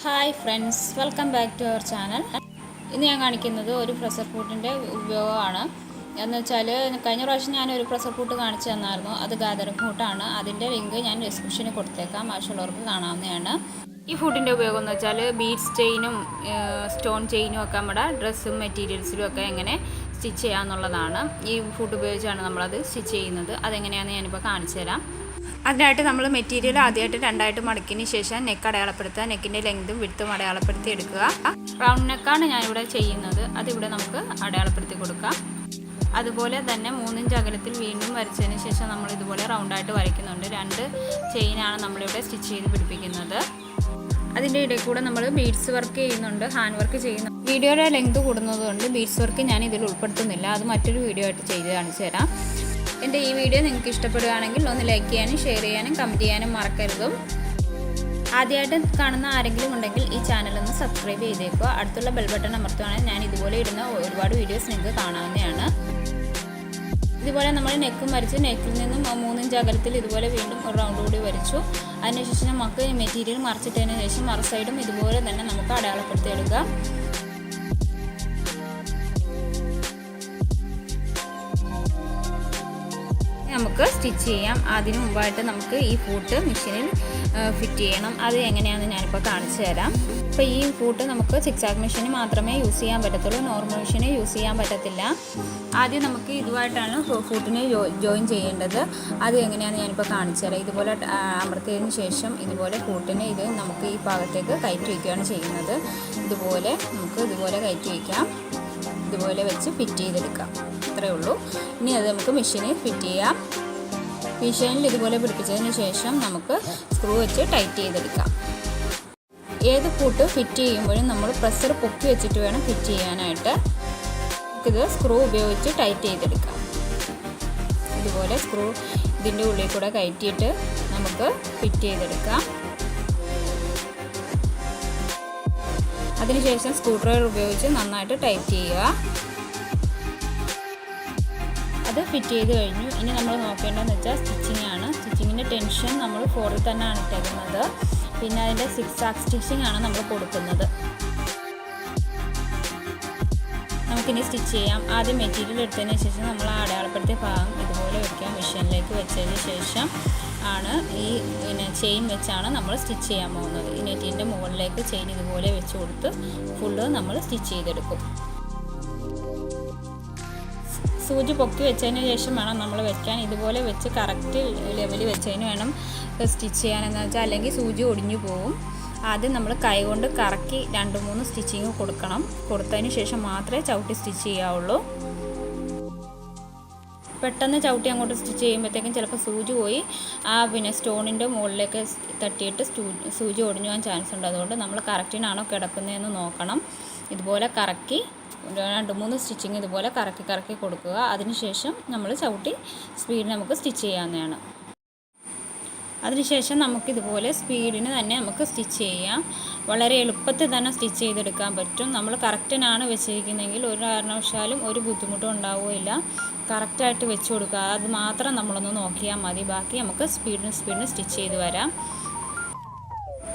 Hi friends, welcome back to our channel. ഇന്ന് ഞാൻ കാണിക്കുന്നത് ഒരു പ്രഷർ ഫുഡിൻ്റെ ഉപയോഗമാണ്. എന്ന് വെച്ചാൽ കഴിഞ്ഞ പ്രാവശ്യം ഞാനൊരു പ്രഷർ ഫുഡ് കാണിച്ചു തന്നായിരുന്നു. അത് ഗാദറിംഗ് ഫുഡാണ്. അതിൻ്റെ ലിങ്ക് ഞാൻ ഡിസ്ക്രിപ്ഷനിൽ കൊടുത്തേക്കാം, ആവശ്യമുള്ളവർക്ക് കാണാവുന്നതാണ്. ഈ ഫുഡിൻ്റെ ഉപയോഗം എന്ന് വെച്ചാൽ ബീഡ്സ് ചെയിനും സ്റ്റോൺ ചെയിനും ഒക്കെ നമ്മുടെ ഡ്രസ്സും മെറ്റീരിയൽസിലും ഒക്കെ എങ്ങനെ സ്റ്റിച്ച് ചെയ്യാമെന്നുള്ളതാണ്. ഈ ഫുഡ് ഉപയോഗിച്ചാണ് നമ്മളത് സ്റ്റിച്ച് ചെയ്യുന്നത്. അതെങ്ങനെയാണെന്ന് ഞാനിപ്പോൾ കാണിച്ചു തരാം. അതിനായിട്ട് നമ്മൾ മെറ്റീരിയൽ ആദ്യമായിട്ട് രണ്ടായിട്ട് മടക്കിയതിന് ശേഷം നെക്ക് അടയാളപ്പെടുത്തുക. നെക്കിൻ്റെ ലെങ്തും വിഡ്ത്തും അടയാളപ്പെടുത്തി എടുക്കുക. റൗണ്ട് നെക്കാണ് ഞാനിവിടെ ചെയ്യുന്നത്. അതിവിടെ നമുക്ക് അടയാളപ്പെടുത്തി കൊടുക്കാം. അതുപോലെ തന്നെ 3 ഇഞ്ച് അകലത്തിൽ വീണ്ടും വരച്ചതിന് ശേഷം നമ്മൾ ഇതുപോലെ റൗണ്ടായിട്ട് വരയ്ക്കുന്നുണ്ട്. 2 ചെയിനാണ് നമ്മളിവിടെ സ്റ്റിച്ച് ചെയ്ത് പിടിപ്പിക്കുന്നത്. അതിൻ്റെ ഇടയിൽ കൂടെ നമ്മൾ ബീഡ്സ് വർക്ക് ചെയ്യുന്നുണ്ട്, ഹാൻഡ് വർക്ക് ചെയ്യുന്നു. വീഡിയോയുടെ ലെങ്ത് കൂടുന്നതുകൊണ്ട് ബീഡ്സ് വർക്ക് ഞാൻ ഇതിൽ ഉൾപ്പെടുത്തുന്നില്ല. അത് മറ്റൊരു വീഡിയോ ആയിട്ട് ചെയ്ത് കാണിച്ചു തരാം. എൻ്റെ ഈ വീഡിയോ നിങ്ങൾക്ക് ഇഷ്ടപ്പെടുകയാണെങ്കിൽ ഒന്ന് ലൈക്ക് ചെയ്യാനും ഷെയർ ചെയ്യാനും കമൻറ്റ് ചെയ്യാനും മറക്കരുതും. ആദ്യമായിട്ട് കാണുന്ന ആരെങ്കിലും ഉണ്ടെങ്കിൽ ഈ ചാനലൊന്ന് സബ്സ്ക്രൈബ് ചെയ്തേക്കുക. അടുത്തുള്ള ബെൽ ബട്ടൺ അമർത്തുകയാണെങ്കിൽ ഞാൻ ഇതുപോലെ ഇടുന്ന ഒരുപാട് വീഡിയോസ് നിങ്ങൾക്ക് കാണാവുന്നതാണ്. ഇതുപോലെ നമ്മൾ നെക്കും വരച്ച് നെക്കിൽ നിന്നും 3 ഇഞ്ച് അകലത്തിൽ ഇതുപോലെ വീണ്ടും ഒരു റൗണ്ട് കൂടി വരച്ചു. അതിനുശേഷം നമുക്ക് മെറ്റീരിയൽ മറിച്ചിട്ടതിന് ശേഷം മറു സൈഡും ഇതുപോലെ തന്നെ നമുക്ക് അടയാളപ്പെടുത്തി എടുക്കാം. നമുക്ക് സ്റ്റിച്ച് ചെയ്യാം. അതിനു മുമ്പായിട്ട് നമുക്ക് ഈ ഫൂട്ട് മെഷീനിൽ ഫിറ്റ് ചെയ്യണം. അത് എങ്ങനെയാണെന്ന് ഞാനിപ്പോൾ കാണിച്ചു തരാം. ഇപ്പോൾ ഈ ഫൂട്ട് നമുക്ക് സിക്സാക് മെഷീന് മാത്രമേ യൂസ് ചെയ്യാൻ പറ്റത്തുള്ളൂ, നോർമൽ മെഷീന് യൂസ് ചെയ്യാൻ പറ്റത്തില്ല. ആദ്യം നമുക്ക് ഇതുമായിട്ടാണ് ഫൂട്ടിന് ജോയിൻ ചെയ്യേണ്ടത്. അത് എങ്ങനെയാണെന്ന് ഞാനിപ്പോൾ കാണിച്ചു തരാം. ഇതുപോലെ അമർത്തിയതിന് ശേഷം ഇതുപോലെ ഫൂട്ടിന് ഇത് നമുക്ക് ഈ ഭാഗത്തേക്ക് കയറ്റി വയ്ക്കുകയാണ് ചെയ്യുന്നത്. ഇതുപോലെ നമുക്ക് ഇതുപോലെ കയറ്റി വയ്ക്കാം. ഇതുപോലെ വെച്ച് ഫിറ്റ് ചെയ്തെടുക്കാം. അത്രയേ ഉള്ളൂ. ഇനി അത് നമുക്ക് മെഷീനിൽ ഫിറ്റ് ചെയ്യാം. മെഷീനിൽ ഇതുപോലെ പിടിപ്പിച്ചതിന് ശേഷം നമുക്ക് സ്ക്രൂ വെച്ച് ടൈറ്റ് ചെയ്തെടുക്കാം. ഏത് ഫൂട്ട് ഫിറ്റ് ചെയ്യുമ്പോഴും നമ്മൾ പ്രഷർ പൊക്കി വെച്ചിട്ട് വേണം ഫിറ്റ് ചെയ്യാനായിട്ട്. നമുക്കിത് സ്ക്രൂ ഉപയോഗിച്ച് ടൈറ്റ് ചെയ്തെടുക്കാം. ഇതുപോലെ സ്ക്രൂ ഇതിൻ്റെ ഉള്ളിൽ കൂടെ കയറ്റിയിട്ട് നമുക്ക് ഫിറ്റ് ചെയ്തെടുക്കാം. അതിനുശേഷം സ്ക്രൂ ഡ്രൈവർ ഉപയോഗിച്ച് നന്നായിട്ട് ടൈറ്റ് ചെയ്യുക. അത് ഫിറ്റ് ചെയ്ത് കഴിഞ്ഞു. ഇനി നമ്മൾ നോക്കേണ്ടതെന്ന് വെച്ചാൽ സ്റ്റിച്ചിങ് ആണ്. സ്റ്റിച്ചിങ്ങിൻ്റെ ടെൻഷൻ നമ്മൾ 4ൽ തന്നെയാണ് ഇട്ടേക്കുന്നത്. പിന്നെ അതിൻ്റെ സിക്സാക് സ്റ്റിച്ചിങ് ആണ് നമ്മൾ കൊടുക്കുന്നത്. നമുക്കിനി സ്റ്റിച്ച് ചെയ്യാം. ആദ്യം മെറ്റീരിയൽ എടുത്തതിന് ശേഷം നമ്മൾ ആ അടയാളപ്പെടുത്തിയ ഭാഗം ഇതുപോലെ വയ്ക്കാം. മെഷീനിലേക്ക് വെച്ചതിന് ശേഷം ആണ് ഈ ചെയിൻ വെച്ചാണ് നമ്മൾ സ്റ്റിച്ച് ചെയ്യാൻ പോകുന്നത്. ഈ നെറ്റിൻ്റെ മുകളിലേക്ക് ചെയിൻ ഇതുപോലെ വെച്ച് കൊടുത്ത് ഫുള്ള് നമ്മൾ സ്റ്റിച്ച് ചെയ്തെടുക്കും. സൂചി പൊക്കി വെച്ചതിന് ശേഷം വേണം നമ്മൾ വെക്കാൻ. ഇതുപോലെ വെച്ച് കറക്റ്റ് ലെവലിൽ വെച്ചതിന് വേണം സ്റ്റിച്ച് ചെയ്യാനെന്ന് വെച്ചാൽ, അല്ലെങ്കിൽ സൂചി ഒടിഞ്ഞു പോകും. ആദ്യം നമ്മൾ കൈ കൊണ്ട് കറക്കി 2-3 സ്റ്റിച്ചിങ് കൊടുക്കണം. കൊടുത്തതിന് ശേഷം മാത്രമേ ചവിട്ടി സ്റ്റിച്ച് ചെയ്യാവുള്ളൂ. പെട്ടെന്ന് ചവിട്ടി അങ്ങോട്ട് സ്റ്റിച്ച് ചെയ്യുമ്പോഴത്തേക്കും ചിലപ്പോൾ സൂചി പോയി സ്റ്റോണിൻ്റെ മുകളിലേക്ക് തട്ടിയിട്ട് സൂചി ഒടിഞ്ഞു പോകാൻ ചാൻസ് ഉണ്ട്. അതുകൊണ്ട് നമ്മൾ കറക്റ്റിനാണോ കിടക്കുന്നതെന്ന് നോക്കണം. ഇതുപോലെ കറക്കി 2-3 സ്റ്റിച്ചിങ് ഇതുപോലെ കറക്കി കൊടുക്കുക. അതിനുശേഷം നമ്മൾ ചവിട്ടി സ്പീഡിന് നമുക്ക് സ്റ്റിച്ച് ചെയ്യാവുന്നതാണ്. അതിനുശേഷം നമുക്കിതുപോലെ സ്പീഡിന് തന്നെ നമുക്ക് സ്റ്റിച്ച് ചെയ്യാം. വളരെ എളുപ്പത്തിൽ തന്നെ സ്റ്റിച്ച് ചെയ്തെടുക്കാൻ പറ്റും. നമ്മൾ കറക്റ്റിനാണ് വെച്ചിരിക്കുന്നതെങ്കിൽ ഒരു കാരണവശാലും ഒരു ബുദ്ധിമുട്ടും ഉണ്ടാവുകയില്ല. കറക്റ്റായിട്ട് വെച്ച് കൊടുക്കുക. അത് മാത്രം നമ്മളൊന്ന് നോക്കിയാൽ മതി. ബാക്കി നമുക്ക് സ്പീഡിന് സ്റ്റിച്ച് ചെയ്ത് വരാം.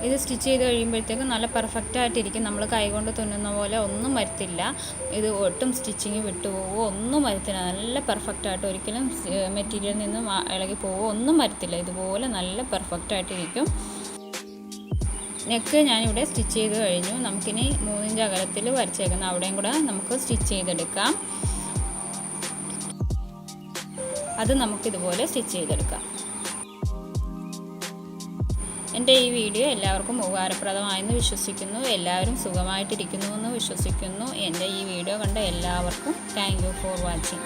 ഇത് സ്റ്റിച്ച് ചെയ്ത് കഴിയുമ്പോഴത്തേക്കും നല്ല പെർഫെക്റ്റായിട്ടിരിക്കും. നമ്മൾ കൈകൊണ്ട് തുന്നുന്ന പോലെ ഒന്നും വരത്തില്ല. ഇത് ഒട്ടും സ്റ്റിച്ചിങ് വിട്ടുപോകുമോ ഒന്നും വരത്തില്ല. നല്ല പെർഫെക്റ്റായിട്ട് ഒരിക്കലും മെറ്റീരിയലിൽ നിന്നും ഇളകി പോവുകയോ ഒന്നും വരത്തില്ല. ഇതുപോലെ നല്ല പെർഫെക്റ്റായിട്ടിരിക്കും. നെക്ക് ഞാനിവിടെ സ്റ്റിച്ച് ചെയ്ത് കഴിഞ്ഞു. നമുക്കിനി 3 ഇഞ്ച് അകലത്തിൽ വരച്ചേക്കുന്ന അവിടെയും കൂടെ നമുക്ക് സ്റ്റിച്ച് ചെയ്തെടുക്കാം. അത് നമുക്കിതുപോലെ സ്റ്റിച്ച് ചെയ്തെടുക്കാം. എൻ്റെ ഈ വീഡിയോ എല്ലാവർക്കും ഉപകാരപ്രദമായെന്ന് വിശ്വസിക്കുന്നു. എല്ലാവരും സുഖമായിട്ടിരിക്കുന്നുവെന്ന് വിശ്വസിക്കുന്നു. എൻ്റെ ഈ വീഡിയോ കണ്ട എല്ലാവർക്കും താങ്ക് യു ഫോർ വാച്ചിങ്.